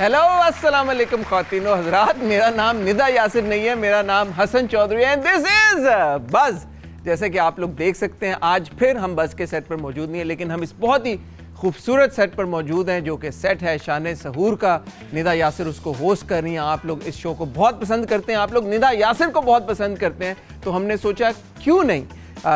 Hello अस्सलाम वालेकुम ख़वातीन व हज़रात, मेरा नाम निदा यासिर नहीं है, मेरा नाम हसन चौधरी है। This is buzz. जैसे कि आप लोग देख सकते हैं, आज फिर हम बज़ के सेट पर मौजूद नहीं है, लेकिन हम इस बहुत ही खूबसूरत सेट पर मौजूद हैं, जो कि सेट है शान सहूर का। निदा यासिर उसको होस्ट कर रही हैं। आप लोग इस शो को बहुत पसंद करते हैं, आप लोग निदा यासिर को बहुत पसंद करते हैं, तो हमने सोचा क्यों नहीं,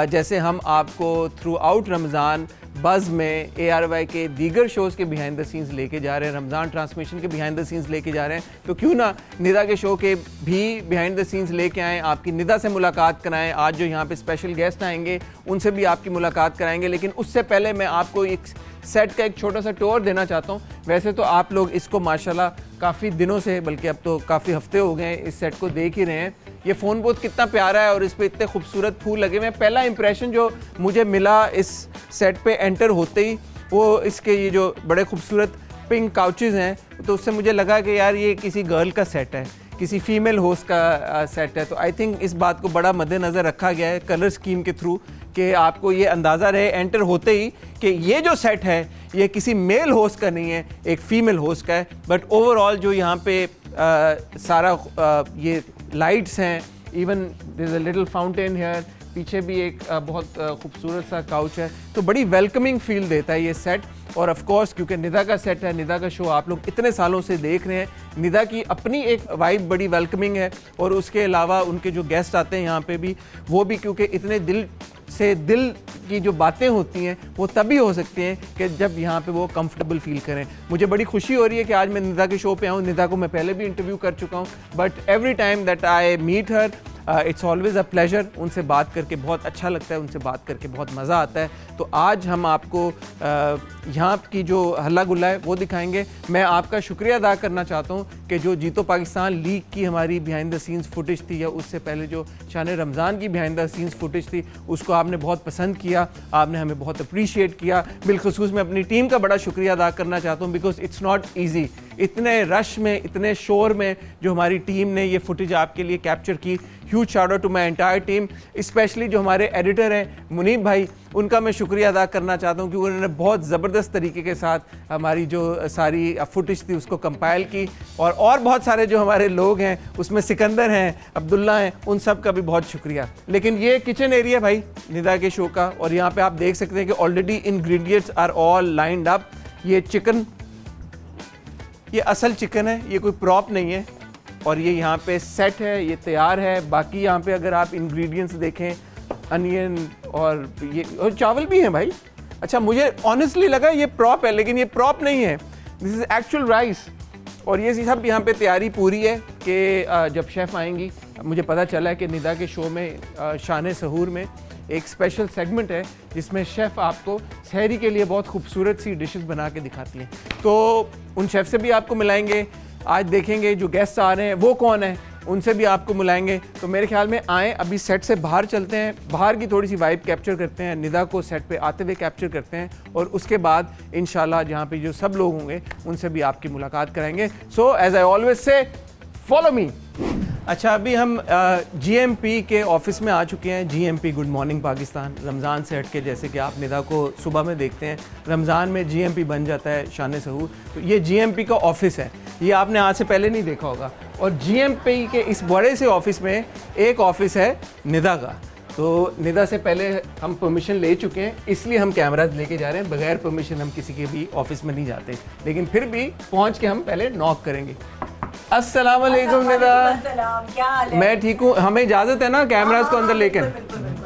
जैसे हम आपको थ्रू आउट रमज़ान बज़ में ARY के दीगर शोज़ के बिहाइंड द सीन्स लेके जा रहे हैं, रमज़ान ट्रांसमिशन के बिहाइंड द सीन्स लेके जा रहे हैं, तो क्यों ना निदा के शो के भी बिहाइंड द सीन्स लेके आएँ, आपकी निदा से मुलाकात कराएं। आज जो यहाँ पे स्पेशल गेस्ट आएंगे उनसे भी आपकी मुलाकात कराएंगे, लेकिन उससे पहले मैं आपको एक सेट का एक छोटा सा टूर देना चाहता हूँ। वैसे तो आप लोग इसको माशाल्लाह काफ़ी दिनों से, बल्कि अब तो काफ़ी हफ्ते हो गए इस सेट को देख ही रहे हैं। ये फ़ोन बहुत कितना प्यारा है और इस पे इतने खूबसूरत फूल लगे हुए हैं। पहला इंप्रेशन जो मुझे मिला इस सेट पे एंटर होते ही, वो इसके ये जो बड़े खूबसूरत पिंक काउचेज़ हैं, तो उससे मुझे लगा कि यार ये किसी गर्ल का सेट है, किसी फीमेल होस्ट का सेट है। तो आई थिंक इस बात को बड़ा मद्देनज़र रखा गया है कलर स्कीम के थ्रू, कि आपको ये अंदाज़ा रहे एंटर होते ही कि ये जो सेट है ये किसी मेल होस्ट का नहीं है, एक फ़ीमेल होस्ट का है। बट ओवरऑल जो यहाँ पे सारा ये लाइट्स हैं, even there is a little fountain here, पीछे भी एक बहुत खूबसूरत सा काउच है, तो बड़ी वेलकमिंग फील देता है ये सेट। और ऑफ कोर्स क्योंकि निदा का सेट है, निदा का शो आप लोग इतने सालों से देख रहे हैं, निदा की अपनी एक वाइब बड़ी वेलकमिंग है। और उसके अलावा उनके जो गेस्ट आते हैं यहाँ पे भी, वो भी क्योंकि इतने दिल से दिल की जो बातें होती हैं वो तभी हो सकती हैं कि जब यहाँ पे वो कंफर्टेबल फील करें। मुझे बड़ी खुशी हो रही है कि आज मैं निदा के शो पे आऊँ। निदा को मैं पहले भी इंटरव्यू कर चुका हूँ, but every time that I meet her it's always a pleasure. उनसे बात करके बहुत अच्छा लगता है, उनसे बात करके बहुत मज़ा आता है। तो आज हम आपको यहाँ की जो हल्ला गुल्ला है वो दिखाएंगे। मैं आपका शुक्रिया अदा करना चाहता हूँ कि जो जीतो पाकिस्तान लीग की हमारी बिहाइंड द सीन्स फुटेज थी, या उससे पहले जो शान रमज़ान की बिहाइंड द सीन्स फुटेज थी, उसको आपने बहुत पसंद किया, आपने हमें बहुत अप्रीशिएट किया। बिलखुसूस मैं अपनी टीम का बड़ा शुक्रिया अदा करना चाहता हूँ, बिकॉज इट्स नॉट ईजी, इतने रश में, इतने शोर में जो हमारी टीम ने ये फुटेज आपके लिए कैप्चर की। Huge shout out to my entire team, specially जो हमारे एडिटर हैं मुनीब भाई, उनका मैं शुक्रिया अदा करना चाहता हूँ, क्योंकि उन्होंने बहुत ज़बरदस्त तरीके के साथ हमारी जो सारी फुटेज थी उसको कंपाइल की। और बहुत सारे जो हमारे लोग हैं, उसमें सिकंदर हैं, अब्दुल्ला हैं, उन सब का भी बहुत शुक्रिया। लेकिन ये किचन एरिया भाई निदा के शो का, और यहाँ पे आप देख सकते हैं कि already ingredients are all lined up. ये चिकन, ये असल चिकन है, ये कोई प्रॉप नहीं है, और ये यहाँ पे सेट है, ये तैयार है। बाकी यहाँ पे अगर आप इंग्रेडिएंट्स देखें, अनियन और ये और चावल भी हैं भाई। अच्छा, मुझे ऑनेस्टली लगा ये प्रॉप है, लेकिन ये प्रॉप नहीं है, दिस इज़ एक्चुअल राइस। और ये सब यहाँ पे तैयारी पूरी है कि जब शेफ़ आएंगी, मुझे पता चला है कि निदा के शो में शान सहूर में एक स्पेशल सेगमेंट है जिसमें शेफ़ आपको सहरी के लिए बहुत खूबसूरत सी डिशेस बना के दिखाती हैं। तो उन शेफ़ से भी आपको मिलाएंगे, आज देखेंगे जो गेस्ट आ रहे हैं वो कौन है, उनसे भी आपको मिलाएंगे। तो मेरे ख्याल में आएँ, अभी सेट से बाहर चलते हैं, बाहर की थोड़ी सी वाइब कैप्चर करते हैं, निदा को सेट पे आते हुए कैप्चर करते हैं, और उसके बाद इंशाल्लाह जहाँ पे जो सब लोग होंगे उनसे भी आपकी मुलाकात कराएंगे। So as I always say, follow me. अच्छा, अभी हम GMP के ऑफिस में आ चुके हैं। GMP good morning Pakistan, Ramzan से हट के, जैसे कि आप निदा को सुबह में देखते हैं, रमज़ान में GMP बन जाता है शान सहूर। तो ये GMP का ऑफिस है, ये आपने आज से पहले नहीं देखा होगा। और GMP के इस बड़े से ऑफिस में एक ऑफिस है निदा का। तो निदा से पहले हम परमिशन ले चुके हैं, इसलिए हम कैमराज लेके जा रहे हैं। बगैर परमिशन हम किसी के भी ऑफिस में नहीं जाते, लेकिन फिर भी पहुँच के हम पहले नॉक करेंगे। अस्सलाम वालेकुम निदा। क्या हाल है? मैं ठीक हूँ, हमें इजाज़त है ना कैमराज को अंदर लेके?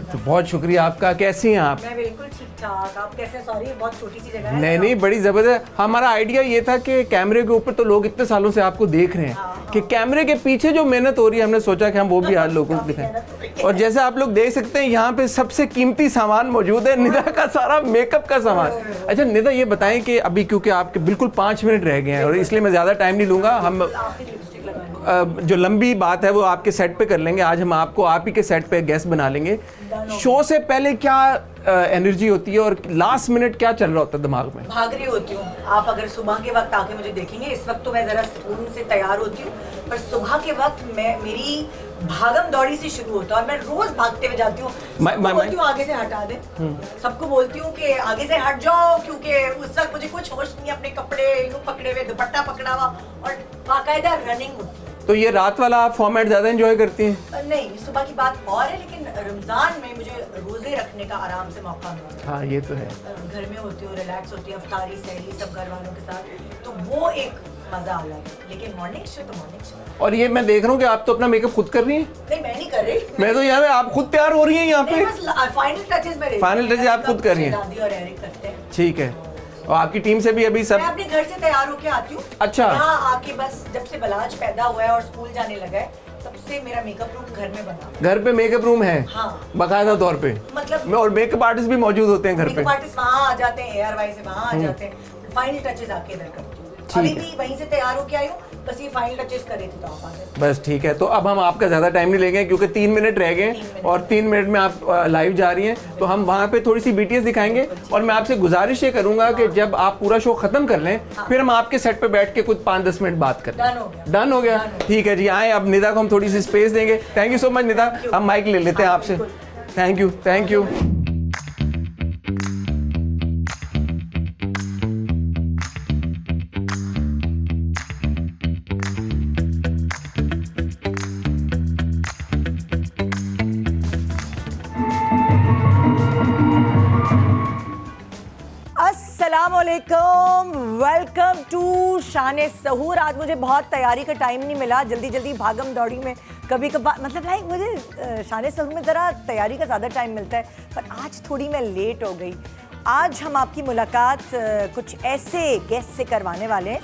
तो बहुत शुक्रिया आपका। कैसी हैं आप? मैं बिल्कुल ठीक ठाक। आप कैसे? सॉरी, बहुत छोटी सी जगह है। नहीं, बड़ी ज़बरदस्त। हमारा आइडिया ये था कि कैमरे के ऊपर तो लोग इतने सालों से आपको देख रहे हैं, कि कैमरे के पीछे जो मेहनत हो रही है, हमने सोचा कि हम वो भी आज लोगों को दिखाएं। और जैसे आप लोग देख सकते हैं, यहाँ पे सबसे कीमती सामान मौजूद है, निदा का सारा मेकअप का सामान। अच्छा निदा, ये बताएं कि अभी क्योंकि आपके बिल्कुल 5 मिनट रह गए हैं, और इसलिए मैं ज़्यादा टाइम नहीं लूँगा, हम जो लंबी बात है वो आपके सेट पे कर लेंगे। आज हम आपको आप ही के सेट पे गेस्ट बना लेंगे। शो से पहले क्या एनर्जी होती है और लास्ट मिनट क्या चल रहा होता है दिमाग में? भाग रही होती हूँ। आप अगर सुबह के वक्त आके मुझे देखेंगे, इस वक्त तो मैं जरा सुकून से तैयार होती हूँ, पर सुबह के वक्त मेरी भागम दौड़ी से शुरू होता है और मैं रोज भागते हुए जाती हूँ। सबको बोलती हूँ आगे से हटा दे, सबको बोलती हूँ कि आगे से हट जाओ, क्योंकि उस वक्त मुझे कुछ होश नहीं, अपने कपड़े यूं पकड़े हुए, दुपट्टा पकड़ा हुआ और बाकायदा रनिंग होती है। तो ये रात वाला आप फॉर्मेट ज्यादा एंजॉय करती हैं? नहीं, सुबह की बात और है, लेकिन रमजान में मुझे रोजे रखने का आराम से मौका मिलता है। हाँ, ये तो है। घर में होती हूँ, रिलैक्स होती हूँ, अफ्तारी सहेली सब घर वालों के साथ, तो वो एक मजा अलग है। लेकिन मॉर्निंग शो तो मॉर्निंग शो। और ये मैं देख रहा हूँ कि आप तो अपना मेकअप खुद कर रही हैं? नहीं, मैं नहीं कर रही। मैं तो यार आप खुद तैयार हो रही हैं यहाँ पे? फाइनल टचेस में फाइनल टचेस आप खुद कर रही हैं? दादी और एरिक करते हैं। ठीक है। और आपकी टीम से भी अभी सब? मैं अपने घर से तैयार होके आती हूँ। अच्छा। यहाँ आके बस जब से बलाज पैदा हुआ है और स्कूल जाने लगा है, तब से मेरा मेकअप रूम घर में बना। घर पे मेकअप रूम है? हाँ, बाकायदा तौर पे। मतलब और मेकअप आर्टिस्ट भी मौजूद होते हैं घर पे? मेकअप आर्टिस्ट वहाँ आ जाते हैं, ARY से वहाँ आ जाते हैं। फाइनल टचेस आके इधर करती हूँ। अभी भी वहीं से तैयार होके आई हूँ, बस ये फाइनल टचेस कर रही थी तो आप आ गए। बस ठीक है। तो अब हम आपका ज़्यादा टाइम नहीं लेंगे क्योंकि 3 मिनट रह गए और 3 मिनट में आप लाइव जा रही हैं, तो हम वहाँ पे थोड़ी सी BTS दिखाएंगे। और मैं आपसे गुजारिश ये करूँगा कि जब आप पूरा शो ख़त्म कर लें, फिर हम आपके सेट पे बैठ के कुछ 5-10 मिनट बात करें। डन हो गया? ठीक है जी, आए अब निदा को हम थोड़ी सी स्पेस देंगे। Thank you so much Nida, हम माइक ले लेते हैं आपसे। Thank you, thank you. अस्सलामुअलैकुम, वेलकम टू शान सहूर। आज मुझे बहुत तैयारी का टाइम नहीं मिला, जल्दी जल्दी भागम दौड़ी में कभी कभार, मतलब लाइक मुझे शान सहूर में ज़रा तैयारी का ज़्यादा टाइम मिलता है, पर आज थोड़ी मैं लेट हो गई। आज हम आपकी मुलाकात कुछ ऐसे गेस्ट से करवाने वाले हैं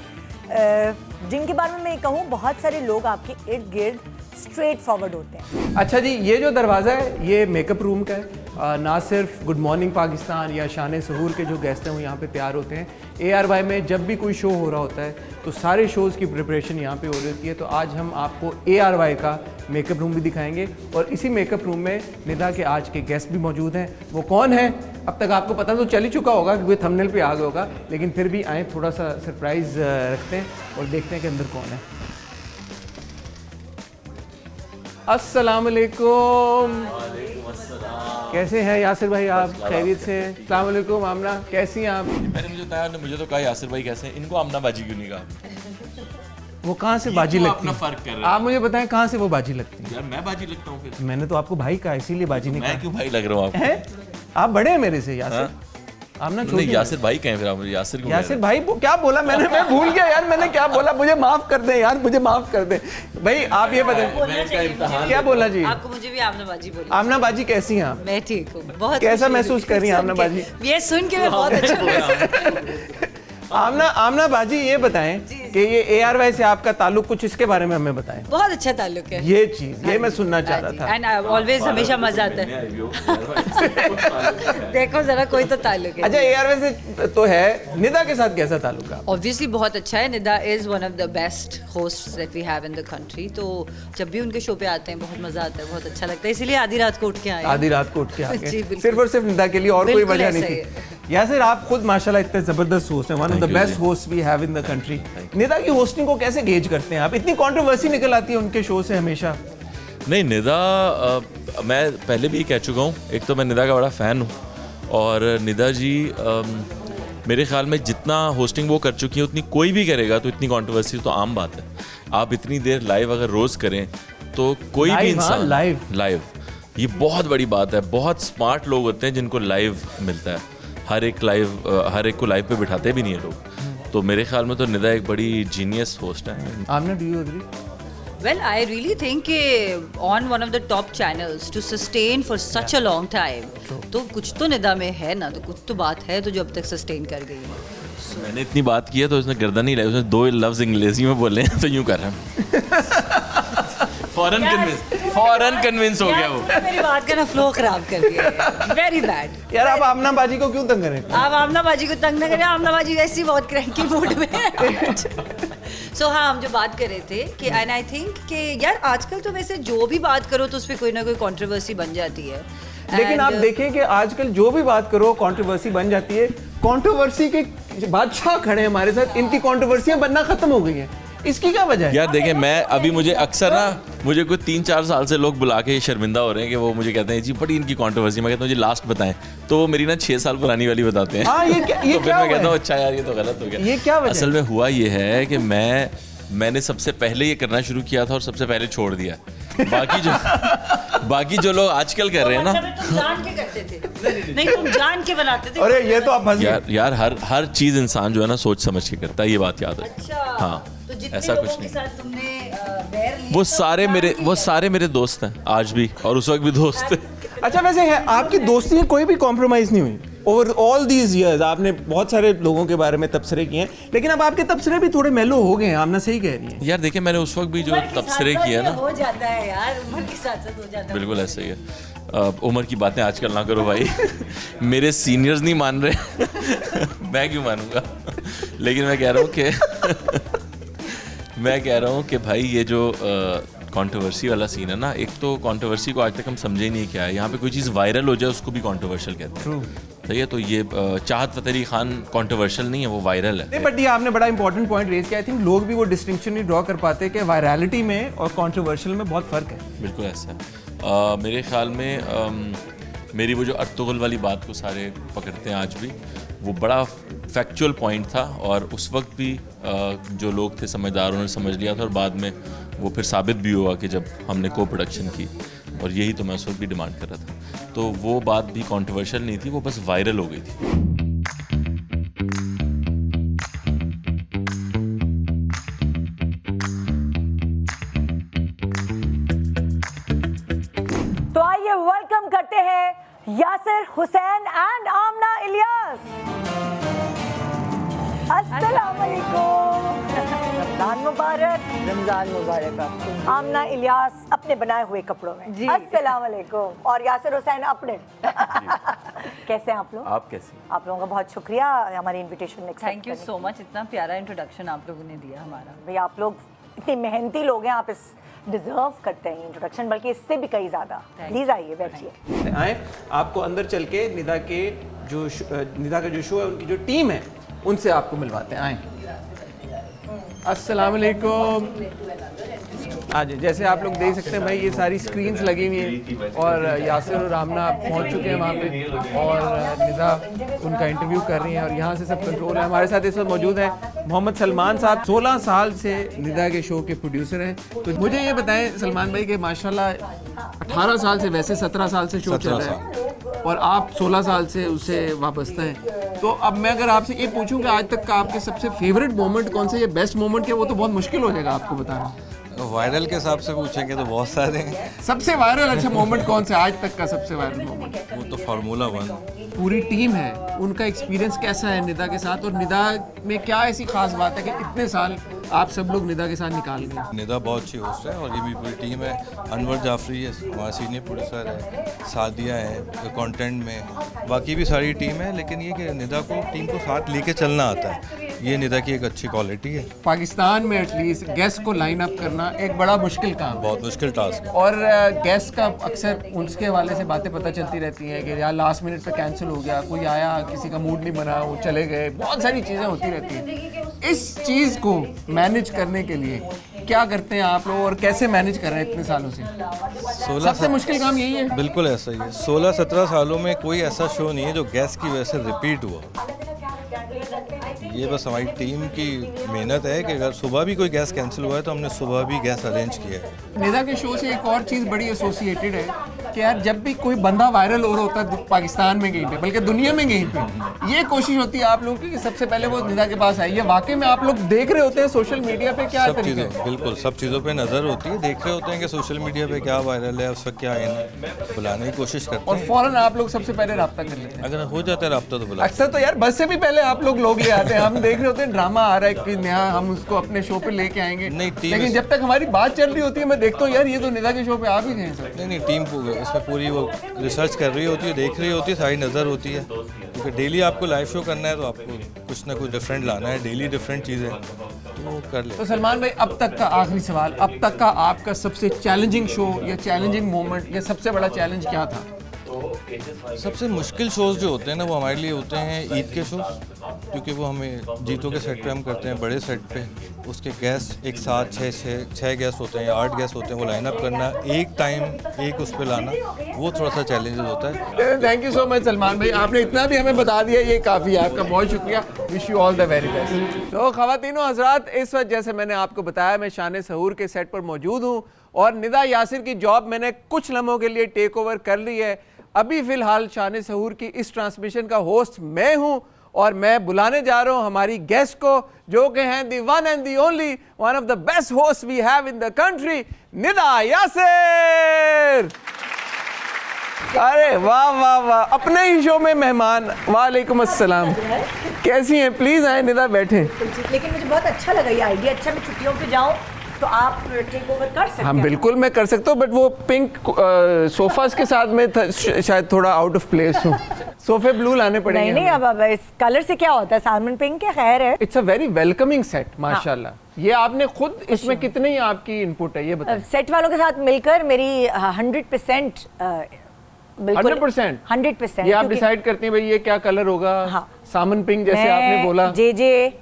जिनके बारे में मैं कहूँ बहुत सारे लोग आपके इर्द गिर्द स्ट्रेट फॉरवर्ड होते हैं। अच्छा जी, ये जो दरवाज़ा है ये मेकअप रूम का है। ना सिर्फ गुड मॉर्निंग पाकिस्तान या शान सहूर के जो गेस्ट हैं वो यहाँ पे तैयार होते हैं, ARY में जब भी कोई शो हो रहा होता है तो सारे शोज़ की प्रिपरेशन यहाँ पे हो रही होती है। तो आज हम आपको ARY का मेकअप रूम भी दिखाएंगे और इसी मेकअप रूम में निदा के आज के गेस्ट भी मौजूद हैं। वो कौन है अब तक आपको पता तो चल ही चुका होगा क्योंकि थंबनेल पे आ गया होगा, लेकिन फिर भी आए थोड़ा सा सरप्राइज़ रखते हैं और देखते हैं कि अंदर कौन है। अस्सलाम वालेकुम। कैसे हैं यासिर भाई आप? खैरियत से? अस्सलाम वालेकुम। आमना कैसी हैं आप? मुझे तो कहा यासिर भाई कैसे हैं, इनको आमना बाजी क्यों नहीं कहा? वो कहाँ से बाजी लगती अपना है? फर्क कर रहे हैं। आप मुझे बताएं कहाँ से वो बाजी लगती है? यार मैं बाजी लगता हूँ फिर? मैंने तो आपको भाई कहा, इसीलिए बाजी नहीं मैं कहा। क्यों भाई लग रहा हूँ आपको? हैं? आप बड़े हैं मेरे से यासिर। हाँ? आप ना नहीं, छोटे यासिर भाई कहें फिर आप मुझे यासिर क्यों कह यासिर रहे भाई वो क्या बोला मैंने? मैं भूल गया यार, मैंने क्या बोला, मुझे माफ कर दें यार, मुझे माफ कर दें भाई। आप ये बताएं मैं इसका इम्तिहान क्या बोला जी? आपको मुझे भी आमना बाजी बोली। आमना बाजी कैसी हैं आप? मैं ठीक हूँ, बहुत कैसा खुशी महसूस हुई कर रही हैं सुन आमना के। बाजी? ये सुन के मैं बहुत अच्छा महसूस। आमना बाजी ये बताएं कि ये ARY से आपका ताल्लुक कुछ इसके बारे में हमें बताएं। बहुत अच्छा ताल्लुक है। ये चीज ये मैं सुनना चाह रहा था। एंड ऑलवेज हमेशा मजा आता है। देखो जरा कोई तो ताल्लुक है। अच्छा, ARY से तो है, निदा के साथ कैसा ताल्लुक है? ऑब्वियसली बहुत अच्छा है। Nida is one of the best hosts that we have in the country. तो जब भी उनके शो पे आते हैं बहुत मजा आता है, बहुत अच्छा लगता है, इसीलिए आधी रात को उठ के आए। आधी रात को उठ के आ जी, गए बिल्कुल। सिर्फ और सिर्फ निदा के लिए, और कोई बिल्कुल वजह नहीं ऐसा ही थी। यासिर आप खुद माशाल्लाह इतने जबरदस्त होस्ट हैं, one of the Thank you best जी। Host we have in the country. Nida की होस्टिंग को कैसे गेज करते हैं आप? इतनी कंट्रोवर्सी निकल आती है उनके शो से हमेशा। नहीं निदा, मैं पहले भी कह चुका हूँ, एक तो मैं निदा का बड़ा फ़ैन हूँ और निदा जी मेरे ख्याल में जितना होस्टिंग वो कर चुकी है उतनी कोई भी करेगा तो इतनी कंट्रोवर्सी तो आम बात है। आप इतनी देर लाइव अगर रोज़ करें तो कोई भी Live, इंसान हाँ, लाइव ये बहुत बड़ी बात है। बहुत स्मार्ट लोग होते हैं जिनको लाइव मिलता है, हर एक को लाइव पे बिठाते भी नहीं है लोग। तो मेरे ख्याल में तो निदा एक बड़ी जीनियस होस्ट है। Amna, do you agree? Well, I really think on one of the top channels to sustain for such a long time, तो कुछ तो निदा में है ना, तो कुछ तो बात है तो जो अब तक सस्टेन कर गई है। मैंने इतनी बात की है तो उसने गर्दन नहीं लाई, उसने 2 लफ्ज अंग्रेजी में बोले हैं तो यूं कर रहा है। फौरन कन्विंस हो गया वो। मेरी बात का ना फ्लो खराब कर दिया, वेरी बैड। यार आप आमना बाजी को क्यों तंग करें? आप आमना बाजी को तंग न करें, आमना बाजी वैसी बहुत क्रैंकी मूड में है। सो हाँ, हम जो बात कर रहे थे कि एंड आई थिंक कि यार आजकल तो वैसे जो भी बात करो तो उस पर कोई ना कोई कंट्रोवर्सी बन जाती है। लेकिन आप And, देखें कि आजकल जो भी बात करो कंट्रोवर्सी बन जाती है। कंट्रोवर्सी के बादशाह खड़े हैं हमारे साथ, इनकी कंट्रोवर्सियां बनना खत्म हो गई हैं। इसकी क्या वजह है? यार देखें, मैं अभी मुझे अक्सर ना मुझे कोई 3-4 साल से लोग बुला के शर्मिंदा हो रहे हैं कि वो मुझे कहते हैं जी बड़ी इनकी कंट्रोवर्सी। मैं कहता हूँ मुझे लास्ट बताएं, तो वो मेरी ना 6 साल पुरानी वाली बताते हैं। हाँ, ये क्या तो फिर हुआ मैं कहता है? हूँ अच्छा यार ये तो गलत हो गया। ये क्या वजह असल में हुआ ये है कि मैंने सबसे पहले ये करना शुरू किया था और सबसे पहले छोड़ दिया। बाकी जो लोग आजकल कर रहे हैं ना, तुम जान के करते थे, नहीं तुम जान के बनाते थे। अरे ये तो आप फंस गए। यार हर चीज इंसान जो है ना सोच समझ के करता है, ये बात याद रखो। अच्छा, हाँ, तो जितने ऐसा लोगों कुछ के नहीं। साथ तुमने बैर लिया वो था, सारे मेरे दोस्त हैं आज भी, और उस वक्त भी दोस्त हैं। अच्छा, वैसे है आपकी दोस्ती में कोई भी कॉम्प्रोमाइज नहीं हुई ओवर ऑल दीज इयर्स? आपने बहुत सारे लोगों के बारे में तबसरे किए हैं, लेकिन अब आपके तबसरे भी थोड़े मेलो हो गए हैं। आमना सही कह रही है। यार देखिए, मैंने उस वक्त भी जो उम्र के तबसरे साथ-साथ किए ये ना, हो जाता है यार, उम्र के साथ साथ हो जाता है। बिल्कुल ऐसे ही है। उम्र की बातें आजकल ना करो भाई। मेरे सीनियर्स नहीं मान रहे। मैं क्यों मानूंगा? लेकिन मैं कह रहा हूँ कि भाई ये जो कंट्रोवर्सी वाला सीन है ना, एक तो कंट्रोवर्सी को आज तक हम समझे ही नहीं क्या है। यहाँ पे कोई चीज़ वायरल हो जाए उसको भी कंट्रोवर्शियल कहते हैं। सही है, तो ये चाहत फ़तेह अली खान कंट्रोवर्शियल नहीं है, वो वायरल है। नहीं, बट ये आपने बड़ा इंपॉर्टेंट पॉइंट रेज किया। आई थिंक लोग भी वो डिस्टिंक्शन नहीं ड्रॉ कर पाते कि वायरलिटी में और कंट्रोवर्शियल में बहुत फर्क है। बिल्कुल ऐसा है। मेरे ख्याल में मेरी वो जो अर्तुगरुल वाली बात को सारे पकड़ते हैं आज भी, वो बड़ा फैक्चुअल पॉइंट था, और उस वक्त भी जो लोग थे समझदार, उन्होंने समझ लिया था, और बाद में वो फिर साबित भी हुआ कि जब हमने को प्रोडक्शन की, और यही तो मैं उस वक्त भी डिमांड कर रहा था। तो वो बात भी कंट्रोवर्शियल नहीं थी, वो बस वायरल हो गई थी। तो आइए वेलकम करते हैं यासिर हुसैन एंड आमना इलियास। अस्सलाम वालेकुम। रमजान मुबारक। रमजान मुबारक आपको। आमना इलियास अपने बनाए हुए कपड़ों में। जी। अस्सलाम वालेकुम। और यासिर हुसैन अपने। कैसे हैं आप लोग? आप कैसे? आप लोगों का बहुत शुक्रिया हमारी invitation accept thank you so much, इतना प्यारा इंट्रोडक्शन आप लोगों ने दिया हमारा। भाई आप लोग इतने मेहनती लोग हैं, आप इस डिजर्व करते हैं इंट्रोडक्शन, बल्कि इससे भी कई ज्यादा। प्लीज आइए बैठिए। आए आपको अंदर चल के निदा का जो शो है, उनकी जो टीम है, उनसे आपको मिलवाते हैं। आए। अस्सलाम वालेकुम। आज जैसे आप लोग देख सकते हैं भाई, ये सारी स्क्रीन्स लगी हुई हैं, और यासिर और आमना पहुंच चुके हैं वहाँ पे, और निदा उनका इंटरव्यू कर रही हैं, और यहाँ से सब कंट्रोल है। हमारे साथ इस वक्त मौजूद है मोहम्मद सलमान साहब। 16 साल से निदा के शो के प्रोड्यूसर हैं। तो मुझे ये बताएं सलमान भाई कि माशाल्लाह 18 साल से, वैसे 17 साल से शो चल रहा है, और आप 16 साल से उससे वाबस्ता हैं। तो अब मैं अगर आपसे ये पूछूं कि आज तक का आपके सबसे फेवरेट मोमेंट कौन सा, ये बेस्ट मोमेंट क्या, वो तो बहुत मुश्किल हो जाएगा आपको बताना। वायरल के हिसाब से पूछेंगे तो बहुत सारे हैं। सबसे वायरल अच्छा मोमेंट कौन सा है आज तक का सबसे वायरल मोमेंट? वो तो फार्मूला 1। पूरी टीम है, उनका एक्सपीरियंस कैसा है निदा के साथ, और निदा में क्या ऐसी खास बात है कि इतने साल आप सब लोग निदा के साथ निकाल गए? निदा बहुत अच्छी होस्ट है, और ये भी पूरी टीम है। अनवर जाफरी है हमारा सीनियर प्रोड्यूसर है, सादिया है कंटेंट में, बाकी भी सारी टीम है। लेकिन ये कि निदा को टीम को साथ लेके चलना आता है, ये निदा की एक अच्छी क्वालिटी है। पाकिस्तान में एटलीस्ट गेस्ट को लाइन अप करना एक बड़ा मुश्किल काम है, बहुत मुश्किल टास्क है। और गेस्ट का अक्सर उसके हवाले से बातें पता चलती रहती हैं कि यार लास्ट मिनट पे कैंसिल हो गया, कोई आया, किसी का मूड नहीं बना, वो चले गए, बहुत सारी चीज़ें होती रहती हैं। इस चीज़ को मैनेज करने के लिए क्या करते हैं आप लोग, और कैसे मैनेज कर रहे हैं इतने सालों से? 16 सबसे मुश्किल काम यही है। बिल्कुल ऐसा ही है। 16-17 सालों में कोई ऐसा शो नहीं है जो गेस्ट की वजह से रिपीट हुआ। ये बस हमारी टीम की मेहनत है कि अगर सुबह भी कोई गैस कैंसिल हुआ है तो हमने सुबह भी गैस अरेंज किया है। निदा के शो से एक और चीज़ बड़ी एसोसिएटेड है कि यार जब भी कोई बंदा वायरल हो रहा होता है पाकिस्तान में कहीं पे, बल्कि दुनिया में कहीं पे, ये कोशिश होती है आप लोगों की कि सबसे पहले वो निदा के पास आई है। वाकई में आप लोग देख रहे होते हैं सोशल मीडिया पे क्या सब चीज़ें, बिल्कुल सब चीज़ों पे नज़र होती है, देख रहे होते हैं कि सोशल मीडिया पे क्या वायरल है, उस वक्त क्या है, बुलाने की कोशिश करते और हैं। फौरन आप लोग सबसे पहले रब्ता कर लेते हैं। अगर हो जाता है रब्ता तो बुला। अक्सर तो यार बस से भी पहले आप लोग ले आते हैं। हम देख रहे होते हैं ड्रामा आ रहा है कि नया, हम उसको अपने शो पे लेके आएंगे, नहीं, टीम लेकिन जब तक हमारी बात चल रही होती है मैं देखता हूँ यार ये तो निदा के शो पे आ भी गए सर। नहीं, टीम इसमें पूरी वो रिसर्च कर रही होती है, देख रही होती है, सारी नज़र होती है, क्योंकि डेली आपको लाइव शो करना है तो आपको कुछ ना कुछ डिफरेंट लाना है, डेली डिफरेंट चीज़ें, तो वो कर ले। तो सलमान भाई, अब तक का आखिरी सवाल, अब तक का आपका सबसे चैलेंजिंग शो या चैलेंजिंग मोमेंट या सबसे बड़ा चैलेंज क्या था? सबसे मुश्किल शोज़ जो होते हैं ना वो हमारे लिए होते हैं ईद के शोज़, क्योंकि वो हमें जीतों के सेट पे हम करते हैं, बड़े सेट पे। उसके गेस्ट एक साथ छः गेस्ट होते हैं या 8 गेस्ट होते हैं, वो लाइन अप करना, एक टाइम एक उस पर लाना, वो थोड़ा सा चैलेंजेस होता है। Thank you so much Salman भाई, आपने इतना भी हमें बता दिया, ये काफ़ी है, आपका बहुत शुक्रिया। Wish you all the very best. तो ख़वातीनो हज़रात, इस वक्त जैसे मैंने आपको बताया, मैं शान सहूर के सेट पर मौजूद हूँ और निदा यासिर की जॉब मैंने कुछ लम्हों के लिए टेक ओवर कर ली है। अभी फ़िलहाल शान सहूर की इस ट्रांसमिशन का होस्ट मैं हूँ और मैं बुलाने जा रहा हूँ हमारी गेस्ट को, जो कि हैं the one and the only, one of the best host we have in the country, Nida Yasir. अरे वाह वाह वाह, अपने ही शो में मेहमान। वालेकुम अस्सलाम, कैसी हैं? प्लीज़ आए निदा, बैठें। लेकिन मुझे बहुत अच्छा लगा ये आइडिया। अच्छा, मैं छुट्टियों पे जाऊँ तो आप टेक ओवर कर सकते हैं? हाँ बिल्कुल मैं कर सकता हूँ, बट वो पिंक सोफास के साथ में शायद थोड़ा आउट ऑफ प्लेस हूँ। सोफे ब्लू लाने पड़ेंगे। नहीं अब इस कलर से क्या होता है, सालमन पिंक क्या खैर है। It's a very welcoming set माशाल्लाह। ये आपने खुद, इसमें कितनी आपकी इनपुट है ये बताएं। सेट वालों के साथ मिलकर मेरी 100% 100%। ये आप डिसाइड करती हैं भाई ये क्या कलर होगा? हाँ। सामन पिंक जैसे आपने बोला। जे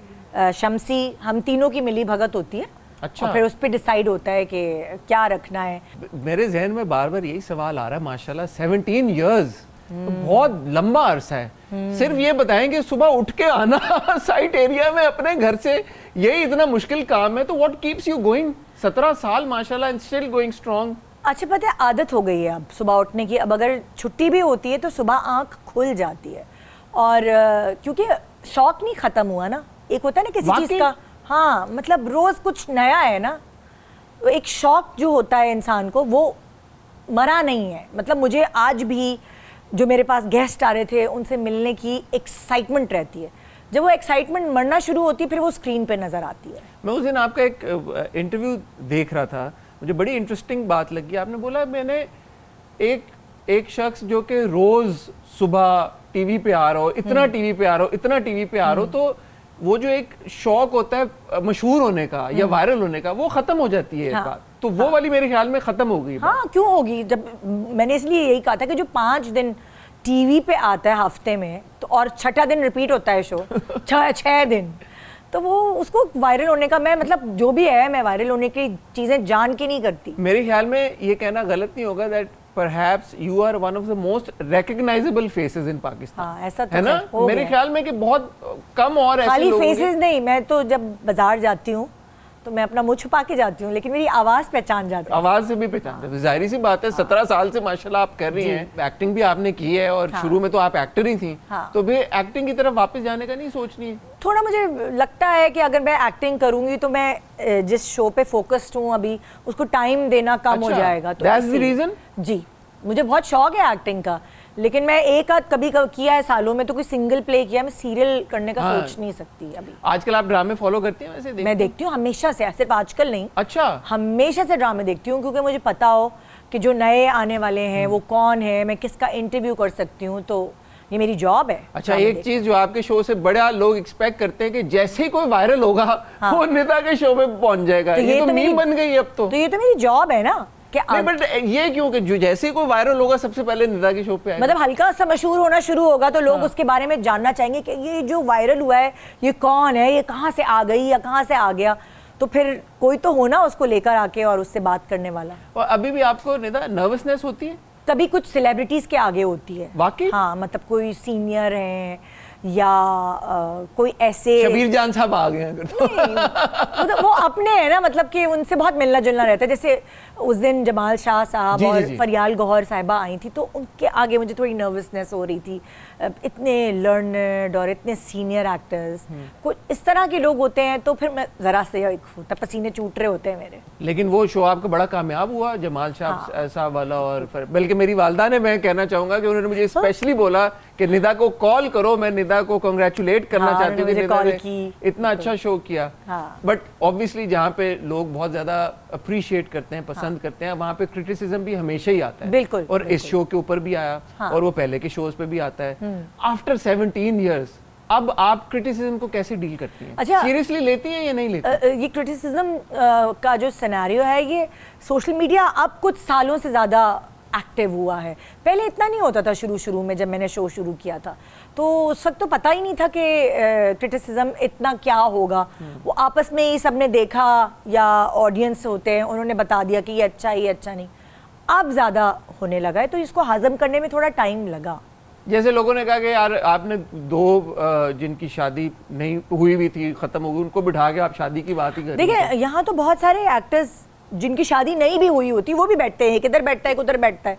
शमसी, हम तीनों की मिली भगत होती है। अच्छा। और फिर उस पे डिसाइड होता है कि क्या रखना है। मेरे जहन में बार बार यही सवाल आ रहा है, माशाल्लाह 17 इयर्स तो बहुत लंबा अरसा है। सिर्फ ये बताएं कि सुबह उठ के आना साइट एरिया में अपने घर से, यही इतना मुश्किल काम है, तो व्हाट कीप्स यू गोइंग? 17 साल माशाल्लाह एंड स्टिल गोइंग स्ट्रांग। अच्छा, पता है आदत हो गई है अब सुबह उठने की। अब अगर छुट्टी भी होती है तो सुबह आंख खुल जाती है, और क्योंकि शौक नहीं खत्म हुआ ना। एक होता है ना किसी चीज का, हाँ मतलब रोज कुछ नया है ना, एक शौक जो होता है इंसान को वो मरा नहीं है। मतलब मुझे आज भी जो मेरे पास गेस्ट आ रहे थे उनसे मिलने की एक्साइटमेंट रहती है। जब वो एक्साइटमेंट मरना शुरू होती है फिर वो स्क्रीन पे नजर आती है। मैं उस दिन आपका एक इंटरव्यू देख रहा था, मुझे बड़ी इंटरेस्टिंग बात लगी। आपने बोला मैंने एक शख्स जो कि रोज सुबह टीवी पे आ रहा हो, इतना टीवी पे आ रहा हो, इतना टीवी पे आ रहा हो, तो वो जो एक शौक होता है मशहूर होने का या वायरल होने का, वो खत्म हो जाती है। हाँ, बात तो वो वाली मेरे ख्याल में खत्म हो गई। हाँ क्यों होगी? जब मैंने इसलिए यही कहा था कि जो 5 दिन टीवी पे आता है हफ्ते में, तो और 6ठा दिन रिपीट होता है शो 6 दिन, तो वो उसको वायरल होने का, मैं मतलब जो भी है मैं वायरल होने की चीजें जान के नहीं करती। मेरे ख्याल में ये कहना गलत नहीं होगा that perhaps you are one of the most recognizable faces in Pakistan। हाँ ऐसा तो है ना? मेरे ख्याल में कि बहुत कम और ऐसे खाली लोग फेसेस नहीं, मैं तो जब बाजार जाती हूँ तो मैं अपना मुंह छुपा के जाती हूँ, लेकिन मेरी आवाज पहचान जाती है। आवाज से भी पहचानते हैं। जाहिर सी बात है, 17 साल से माशाल्लाह आप कर रही हैं, एक्टिंग भी आपने की है और शुरू में तो आप एक्टर ही थी, तो भी एक्टिंग की तरफ वापस जाने का नहीं सोच रही है? थोड़ा मुझे लगता है कि अगर मैं एक्टिंग करूंगी तो मैं जिस शो पे फोकस्ड हूँ अभी उसको टाइम देना कम हो जाएगा। तो दैट्स द रीजन। जी, मुझे बहुत शौक है एक्टिंग का, लेकिन मैं एक आध कभी किया है सालों में, तो कोई सिंगल प्ले किया, मैं सीरियल करने का सोच नहीं सकती अभी। आजकल आप ड्रामे फॉलो करती हैं? वैसे मैं देखती हूँ हमेशा से, सिर्फ आजकल नहीं। अच्छा। हमेशा से ड्रामे देखती हूँ, क्योंकि मुझे पता हो कि जो नए आने वाले हैं वो कौन है, मैं किसका इंटरव्यू कर सकती हूँ, तो ये मेरी जॉब है। अच्छा, एक चीज जो आपके शो से बड़ा लोग एक्सपेक्ट करते हैं कि जैसे ही कोई वायरल होगा वो निदा के शो में पहुंच जाएगा। ये तो मीम बन गई अब तो ये तो मेरी जॉब है ना। नहीं, बट ये क्यों कि जो जैसे ही कोई वायरल होगा सबसे पहले निदा के शो पे आएगा? मतलब हल्का सा मशहूर होना शुरू होगा तो लोग उसके बारे में जानना चाहेंगे कि ये जो वायरल हुआ है ये कौन है, ये कहाँ से आ गई या कहाँ से आ गया, तो फिर कोई तो हो ना उसको लेकर आके और उससे बात करने वाला। और अभी भी आपको निदा नर्वसनेस होती है? कभी कुछ सेलिब्रिटीज के आगे होती है। वाकई? हाँ, मतलब कोई सीनियर है या कोई ऐसे शबीर जान साहब आ गए अगर तो। मतलब वो अपने हैं ना, मतलब कि उनसे बहुत मिलना जुलना रहता है। जैसे उस दिन जमाल शाह साहब और फरियाल गौहर साहिबा आई थी, तो उनके आगे मुझे थोड़ी नर्वसनेस हो रही थी। इतने लर्नड और इतने सीनियर एक्टर्स, कुछ इस तरह के लोग होते हैं, तो फिर मैं जरा से होता, पसीने छूट रहे होते हैं मेरे। लेकिन वो शो आपका बड़ा कामयाब हुआ, जमाल शाह साहब वाला। और बल्कि मेरी वालदा ने, मैं कहना चाहूंगा कि उन्होंने मुझे स्पेशली बोला कि निदा को कॉल करो, मैं निदा को कॉन्ग्रेचुलेट करना चाहती हूँ कि निदा ने इतना अच्छा शो किया। बट ऑब्वियसली जहाँ पे लोग बहुत ज्यादा अप्रिशिएट करते हैं, पसंद करते हैं, वहाँ पे क्रिटिसिज्म भी हमेशा ही आता है। बिल्कुल। और इस शो के ऊपर भी आया, और वो पहले के शोज पे भी आता है। आफ्टर 17 ईयर्स अब आप क्रिटिसिज्म को कैसे डील करती हैं? अच्छा, सीरियसली लेती हैं या नहीं लेती? ये क्रिटिसिज्म का जो सिनेरियो है, ये सोशल मीडिया अब कुछ सालों से ज़्यादा एक्टिव हुआ है। पहले इतना नहीं होता था शुरू में जब मैंने शो शुरू किया था, तो उस वक्त तो पता ही नहीं था कि क्रिटिसिज्म इतना क्या होगा। वो आपस में ही सबने देखा या ऑडियंस होते हैं उन्होंने बता दिया कि ये अच्छा है ये अच्छा नहीं। अब ज़्यादा होने लगा है तो इसको हजम करने में थोड़ा टाइम लगा। जैसे लोगों ने कहा कि यार आपने दो जिनकी शादी नहीं हुई भी थी खत्म हो गई उनको बिठा के आप शादी की बात ही कर रही देखिए हैं। यहाँ तो बहुत सारे एक्टर्स जिनकी शादी नहीं भी हुई होती वो भी बैठते हैं, किधर बैठता है उधर बैठता है।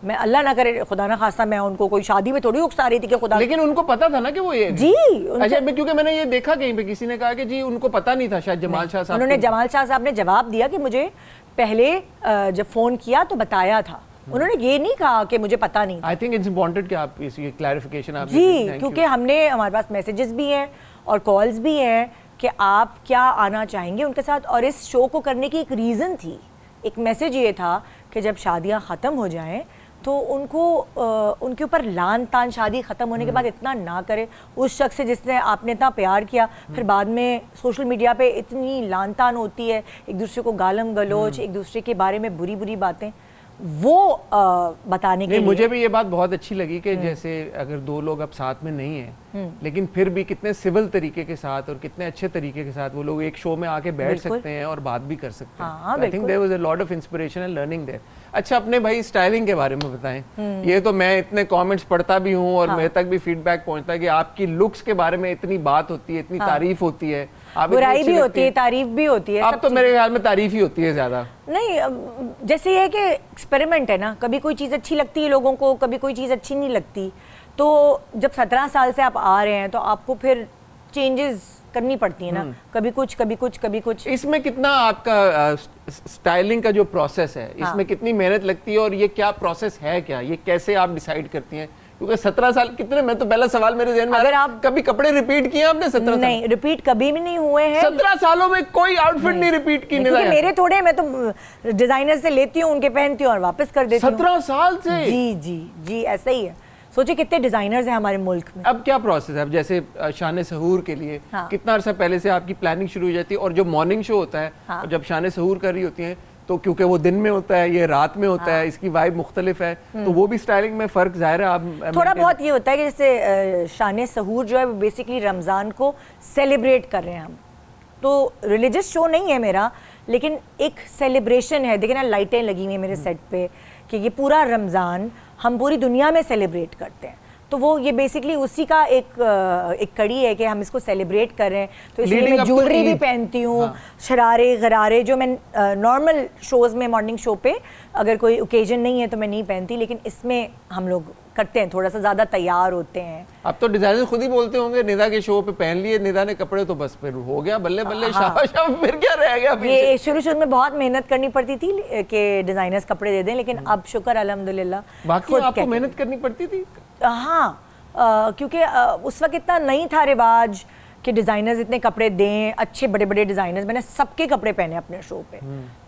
मैं अल्लाह ना करे खुदा ना खास्ता मैं उनको कोई शादी में थोड़ी उकसा रही थी कि खुदा, लेकिन उनको पता था ना कि वो ये जी अच्छा क्योंकि मैंने ये देखा कहीं पे किसी ने कहा कि जी उनको पता नहीं था शायद जमाल शाह साहब उन्होंने को। जमाल शाह साहब ने जवाब दिया कि मुझे पहले जब फ़ोन किया तो बताया था, उन्होंने ये नहीं कहा कि मुझे पता नहीं था। आई थिंक इट्स इम्पोर्टेंट कि आप इसकी क्लैरिफिकेशन आप जी क्योंकि हमने हमारे पास मैसेजेस भी हैं और कॉल्स भी हैं कि आप क्या आना चाहेंगे उनके साथ, और इस शो को करने की एक रीज़न थी, एक मैसेज ये था कि जब शादियां ख़त्म हो जाएं तो उनको उनके ऊपर लान तान शादी ख़त्म होने के बाद इतना ना करे। उस शख्स से जिसने आपने इतना प्यार किया फिर बाद में सोशल मीडिया पे इतनी लान तान होती है, एक दूसरे को गालम गलोच, एक दूसरे के बारे में बुरी बुरी बातें, वो बताने के लिए। मुझे भी ये बात बहुत अच्छी लगी कि जैसे अगर दो लोग अब साथ में नहीं हैं लेकिन फिर भी कितने सिविल तरीके के साथ और कितने अच्छे तरीके के साथ वो लोग एक शो में आके बैठ सकते हैं और बात भी कर सकते हैं। I think there was a lot of inspiration and learning there. अच्छा अपने भाई स्टाइलिंग के बारे में बताएं। ये तो मैं इतने कमेंट्स पढ़ता भी हूँ और मेरे तक भी फीडबैक पहुंचता है कि आपकी लुक्स के बारे में इतनी बात होती है, इतनी तारीफ होती है, बुराई भी होती है, तारीफ भी होती है। अब तो मेरे ख्याल में तारीफ ही होती है ज्यादा। नहीं जैसे ये है कि एक्सपेरिमेंट है ना, कभी कोई चीज़ अच्छी लगती है लोगों को, कभी कोई चीज़ अच्छी नहीं लगती। तो जब 17 साल से आप आ रहे हैं तो आपको फिर चेंजेस करनी पड़ती है ना, कभी कुछ कभी कुछ कभी कुछ। इसमें कितना आपका स्टाइलिंग का जो प्रोसेस है इसमें कितनी मेहनत लगती है और ये क्या प्रोसेस है, क्या ये कैसे आप डिसाइड करती हैं? क्योंकि 17 साल कितने, मैं तो पहला सवाल मेरे ज़हन में अगर आप आप कभी कपड़े रिपीट किए आपने 17 साल? नहीं, रिपीट कभी भी नहीं हुए हैं। 17 सालों में कोई आउटफिट नहीं रिपीट की? क्योंकि मेरे थोड़े, मैं तो डिजाइनर से लेती हूँ, उनके पहनती हूँ और वापस कर देती हूँ। 17 साल से? जी जी जी ऐसा ही है। सोचिए कितने डिजाइनर्स हैं हमारे मुल्क में। अब क्या प्रोसेस है? अब जैसे शान सहूर के लिए कितना अरसा पहले से आपकी प्लानिंग शुरू हो जाती है? और जो मॉर्निंग शो होता है और जब शान सहूर कर रही होती हैं तो क्योंकि वो दिन में होता है, ये रात में होता है, इसकी वाइब मुख्तलिफ है, तो वो भी स्टाइलिंग में फर्क जाहिर है आप थोड़ा बहुत ये होता है कि जैसे शान सहूर जो है वो बेसिकली रमज़ान को सेलिब्रेट कर रहे हैं हम, तो रिलीजियस शो नहीं है मेरा, लेकिन एक सेलिब्रेशन है। देखिए ना लाइटें लगी हुई हैं मेरे सेट पे कि ये पूरा रमज़ान हम पूरी दुनिया में सेलिब्रेट करते हैं, तो वो ये बेसिकली उसी का एक कड़ी है कि हम इसको सेलिब्रेट कर रहे हैं। तो इसलिए मैं ज्वेलरी भी पहनती हूँ, शरारे गरारे जो मैं नॉर्मल शोज़ में मॉर्निंग शो पे अगर कोई ओकेजन नहीं है तो मैं नहीं पहनती, लेकिन इसमें हम लोग करते हैं, थोड़ा सा ज़्यादा तैयार होते हैं। अब तो डिजाइनर खुद ही बोलते होंगे निदा के शो पे पहन लिए निदा ने कपड़े तो बस फिर हो गया, बल्ले बल्ले शाबाश, फिर क्या रह गया? ये शुरू में बहुत मेहनत करनी पड़ती थी कि डिजाइनर्स कपड़े दे दें, लेकिन अब शुक्र अल्हम्दुलिल्लाह। बाकी आपको मेहनत करनी पड़ती थी? हाँ, क्योंकि उस वक्त इतना नहीं था रिवाज कि डिज़ाइनर्स इतने कपड़े दें, अच्छे बड़े बड़े डिज़ाइनर्स, मैंने सबके कपड़े पहने अपने शो पे।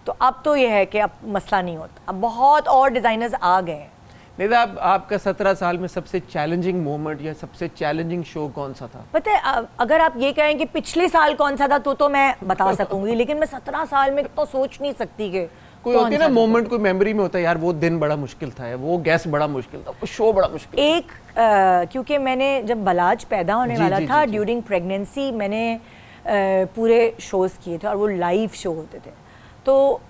तो अब तो ये है कि अब मसला नहीं होता, अब बहुत और डिज़ाइनर्स आ गए हैं। निदा आपका 17 साल में सबसे चैलेंजिंग मोमेंट या सबसे चैलेंजिंग शो कौन सा था? पता है अगर आप ये कहें कि पिछले साल कौन सा था तो मैं बता सकूंगी, लेकिन मैं 17 साल में तो सोच नहीं सकती कि कोई होती है ना मोमेंट, कोई मेमोरी में होता है यार वो दिन बड़ा मुश्किल था, वो गेस्ट बड़ा मुश्किल था, वो शो बड़ा मुश्किल था। एक क्योंकि मैंने जब बलाज पैदा होने वाला था ड्यूरिंग प्रेगनेंसी मैंने पूरे शोज़ किए थे और वो लाइव शो होते थे, तो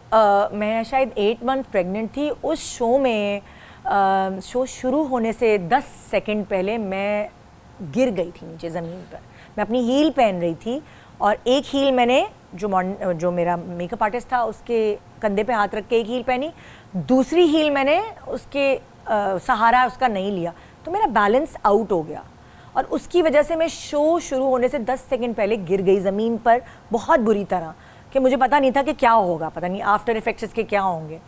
मैं शायद 8 मंथ प्रेग्नेंट थी। उस शो में शो शुरू होने से 10 सेकंड पहले मैं गिर गई थी नीचे ज़मीन पर। मैं अपनी हील पहन रही थी और एक हील मैंने जो मेरा मेकअप आर्टिस्ट था उसके कंधे पे हाथ रख के एक हील पहनी, दूसरी हील मैंने उसके सहारा उसका नहीं लिया, तो मेरा बैलेंस आउट हो गया और उसकी वजह से मैं शो शुरू होने से 10 सेकंड पहले गिर गई ज़मीन पर बहुत बुरी तरह, कि मुझे पता नहीं था कि क्या होगा, पता नहीं आफ्टर इफेक्ट्स इसके क्या होंगे।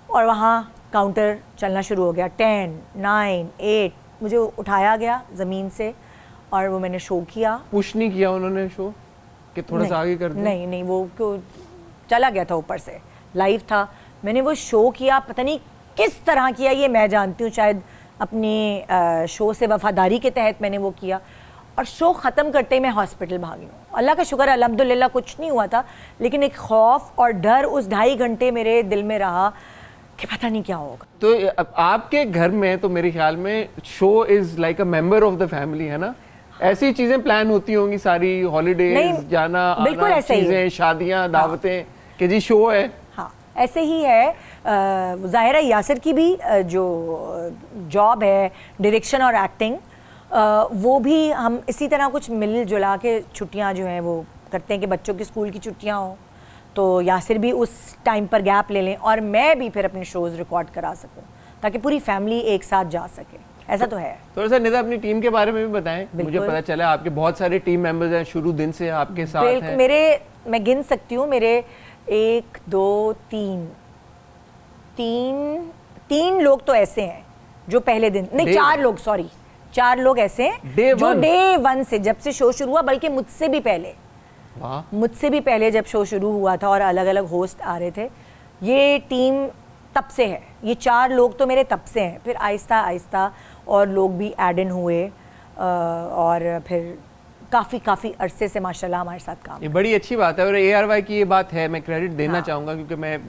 और वहाँ काउंटर चलना शुरू हो गया, 10, 9, 8, मुझे उठाया गया ज़मीन से और वो मैंने शो किया। पुश नहीं किया उन्होंने शो कि थोड़ा सा आगे कर दो? नहीं, वो क्यों चला गया था ऊपर से, लाइव था। मैंने वो शो किया, पता नहीं किस तरह किया ये मैं जानती हूँ, शायद अपने शो से वफादारी के तहत मैंने वो किया और शो ख़त्म करते ही मैं हॉस्पिटल भागी हूँ। अल्लाह का शुक्र अल्हम्दुलिल्लाह कुछ नहीं हुआ था, लेकिन एक खौफ और डर उस 2.5 घंटे मेरे दिल में रहा कि पता नहीं क्या होगा। तो अब आपके घर में तो मेरे ख्याल में show is like a member of the family, है ना? ऐसी चीजें प्लान होती होंगी सारी, हॉलीडेज, नहीं, जाना बिल्कुल आना, ऐसा ही है। चीजें, शादियां, दावतें, कि जी शो है। हाँ ऐसे ही है। ज़ाहिरा यासिर की भी जो जॉब है डायरेक्शन और एक्टिंग, वो भी हम इसी तरह कुछ मिल जुला के छुट्टियां जो हैं वो करते हैं कि बच्चों की स्कूल की छुट्टियां हों तो यासिर भी उस टाइम पर गैप ले लें और मैं भी फिर अपने शोज़ रिकॉर्ड करा सकूं ताकि पूरी फैमिली एक साथ जा सके। ऐसा तो है। थोड़ा सा निदा अपनी टीम के बारे में भी बताएं। मुझे पता चला आपके बहुत सारे टीम मेंबर्स हैं, शुरू दिन से आपके साथ हैं। मैं गिन सकती हूँ, मेरे 1 2 3 लोग तो ऐसे हैं जो पहले दिन नहीं, 4 लोग, सॉरी 4 लोग ऐसे हैं जो डे 1 से, जब से शो शुरू हुआ, बल्कि मुझसे भी पहले, मुझसे भी पहले जब शो शुरू हुआ था और अलग अलग होस्ट आ रहे थे, ये टीम तब से है। ये 4 लोग तो मेरे तब से हैं, फिर आहिस्ता आहिस्ता और लोग भी ऐड इन हुए और फिर काफ़ी अरसे से माशाल्लाह हमारे साथ काम। ये बड़ी अच्छी बात है और ARY की ये बात है, मैं क्रेडिट देना चाहूँगा क्योंकि मैं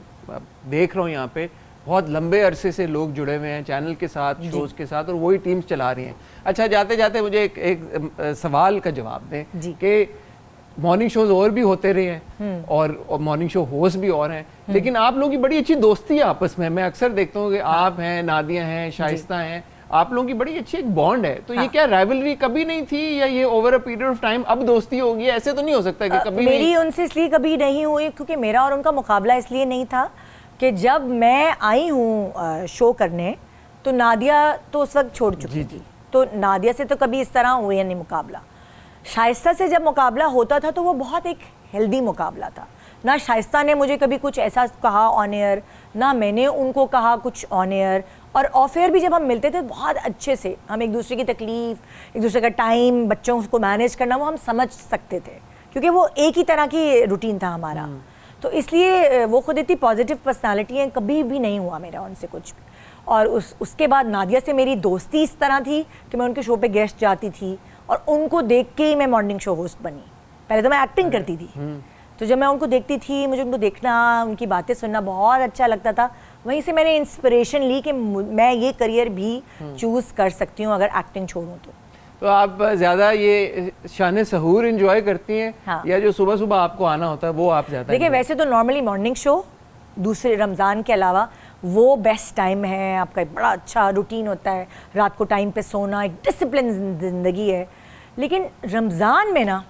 देख रहा हूँ यहाँ पे बहुत लंबे अरसे से लोग जुड़े हुए हैं चैनल के साथ, शोज के साथ, और वही टीम्स चला रही हैं। अच्छा, जाते जाते मुझे एक सवाल का जवाब दें कि मॉर्निंग शोज और भी होते रहे हैं और मॉर्निंग शो होस्ट भी और हैं, लेकिन आप लोगों की बड़ी अच्छी दोस्ती है आपस में। मैं अक्सर देखता हूँ कि आप हैं, नादिया हैं, शाइस्ता हैं, आप लोगों की बड़ी अच्छी एक बॉन्ड है। तो ये क्या राइवलरी कभी नहीं थी या ये over a period of time अब दोस्ती होगी? ऐसे तो नहीं हो सकता कि कभी मेरी उनसे इसलिए कभी नहीं हुई क्योंकि मेरा और उनका मुकाबला इसलिए नहीं था कि जब मैं आई हूँ शो करने तो नादिया तो उस वक्त छोड़ चुकी थी, तो नादिया से तो कभी इस तरह हुआ नहीं मुकाबला। शाइस्ता से जब मुकाबला होता था तो वो बहुत एक हेल्दी मुकाबला था। ना शाइस्ता ने मुझे कभी कुछ ऐसा कहा ऑन एयर, ना मैंने उनको कहा कुछ ऑन एयर, और ऑफ एयर भी जब हम मिलते थे बहुत अच्छे से हम एक दूसरे की तकलीफ, एक दूसरे का टाइम, बच्चों को मैनेज करना, वो हम समझ सकते थे क्योंकि वो एक ही तरह की रूटीन था हमारा। तो इसलिए वो खुद इतनी पॉजिटिव पर्सनालिटी है, कभी भी नहीं हुआ मेरा उनसे कुछ भी। और उसके बाद नादिया से मेरी दोस्ती इस तरह थी कि मैं उनके शो पे गेस्ट जाती थी और उनको देख के ही मैं मॉर्निंग शो होस्ट बनी। पहले तो मैं एक्टिंग करती थी, तो जब मैं उनको देखती थी, मुझे उनको देखना, उनकी बातें सुनना बहुत अच्छा लगता था। वहीं से मैंने इंस्पिरेशन ली कि मैं ये करियर भी चूज़ कर सकती हूँ अगर एक्टिंग छोड़ूँ तो आप ज़्यादा ये शान सहूर एंजॉय करती हैं? हाँ। या जो सुबह सुबह आपको आना होता है वो आप ज़्यादा? देखिए, वैसे तो नॉर्मली मॉर्निंग शो दूसरे रमज़ान के अलावा वो बेस्ट टाइम है, आपका एक बड़ा अच्छा रूटीन होता है, रात को टाइम पे सोना, एक डिसिप्लिन ज़िंदगी है। लेकिन रमज़ान में ना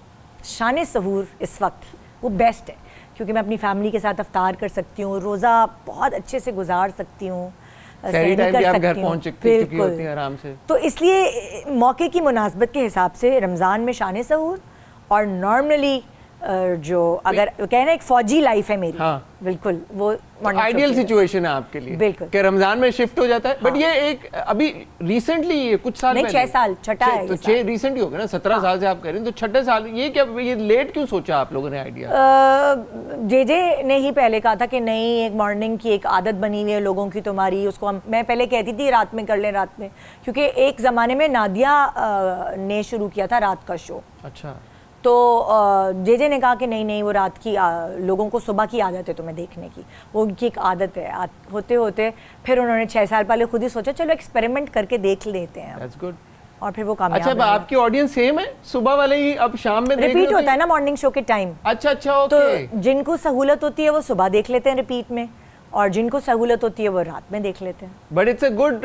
शान सहूर इस वक्त वो बेस्ट है क्योंकि मैं अपनी फैमिली के साथ इफ्तार कर सकती हूँ, रोज़ा बहुत अच्छे से गुजार सकती हूँ, सही टाइम पे आप घर पहुंच चुकी होती हैं आराम से। तो इसलिए मौके की मुनासबत के हिसाब से रमज़ान में शान सहूर, और नॉर्मली जो अगर कहना एक फौजी लाइफ है मेरी, हाँ। बिल्कुल वो आइडियल सिचुएशन है आपके लिए, बिल्कुल कि रमजान में शिफ्ट हो जाता है। हाँ। बट ये एक अभी रिसेंटली कुछ साल नहीं, 6 साल छठा है तो 6 रिसेंट ही हो गया ना, 17 साल से आप कह रहे हैं, तो छठे साल ये क्या, ये लेट क्यों सोचा आप लोगों ने आइडिया? जे ने ही पहले कहा था कि नहीं, एक मॉर्निंग की एक आदत बनी हुई है लोगों की तुम्हारी, उसको मैं पहले कहती थी रात में कर लें, रात में, क्योंकि एक ज़माने में नादिया ने शुरू किया था रात का शो। अच्छा। तो जे ने कहा कि नहीं वो रात की लोगों को सुबह की आदत है तुम्हें देखने की, वो उनकी एक आदत है। होते होते फिर उन्होंने 6 साल पहले खुद ही सोचा चलो एक्सपेरिमेंट करके देख लेते हैं। That's good. और फिर वो कामयाब। अच्छा, आपकी ऑडियंस सेम है, सुबह वाले ही अब शाम में रिपीट होता है ना मॉर्निंग शो के टाइम। अच्छा ओके। तो जिनको सहूलत होती है वो सुबह देख लेते हैं रिपीट में, और जिनको सहूलत होती है वो रात में देख लेते हैं। But it's a good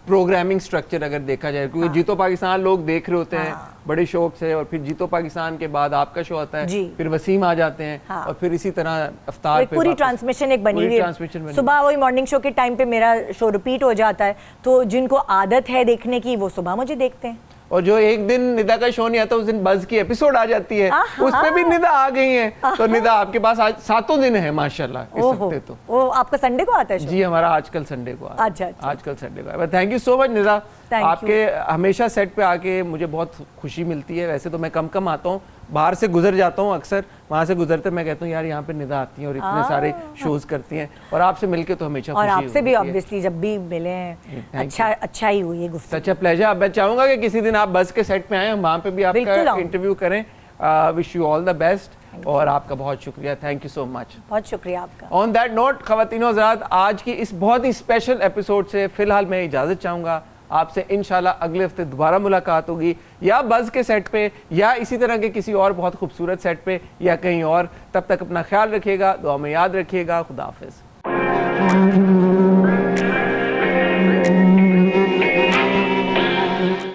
programming structure अगर देखा जाए, क्योंकि जीतो पाकिस्तान लोग देख रहे होते हैं बड़े शौक से, और फिर जीतो पाकिस्तान के बाद आपका शो आता है, फिर वसीम आ जाते हैं, और फिर इसी तरह अफ्तार पे पूरी ट्रांसमिशन एक बनी हुई है। सुबह वही मॉर्निंग शो के टाइम पे मेरा शो रिपीट हो जाता है, तो जिनको आदत है देखने की वो सुबह मुझे देखते हैं। और जो एक दिन निदा का शो नहीं आता उस दिन बज़ की एपिसोड आ जाती है, उस पे भी निदा आ गई है। तो निदा आपके पास आज 7 दिन है माशाल्लाह इस हफ्ते। तो वो आपका संडे को आता है शो? जी, हमारा आजकल संडे को आता है। अच्छा। आजकल संडे को। Thank you so much Nida, आपके हमेशा सेट पे आके मुझे बहुत खुशी मिलती है। वैसे तो मैं कम आता हूँ, बाहर से गुजर जाता हूँ अक्सर, वहाँ से गुजरते मैं कहता हूँ यार यहाँ पे निदा आती हैं और इतने सारे शोज करती हैं, और आपसे मिलके तो हमेशा और आपसे भी ऑब्वियसली जब भी मिले हैं अच्छा ही हुई है गुफ्तगू। अच्छा प्लेजर। अब मैं चाहूँगा कि किसी दिन आप बस के सेट पे आए, हम वहाँ पे भी आपका इंटरव्यू करें, wish you all the best और आपका बहुत शुक्रिया, थैंक यू सो मच। बहुत शुक्रिया आपका। ऑन दैट नोट ख़वातीनो हज़रात, आज की इस बहुत ही स्पेशल एपिसोड से फ़िलहाल मैं इजाज़त चाहूँगा। आपसे इंशाल्लाह अगले हफ्ते दोबारा मुलाकात होगी, या बज़ के सेट पे, या इसी तरह के किसी और बहुत खूबसूरत सेट पे, या कहीं और। तब तक अपना ख्याल रखिएगा, दुआ में याद रखिएगा। खुदा हाफ़िज़।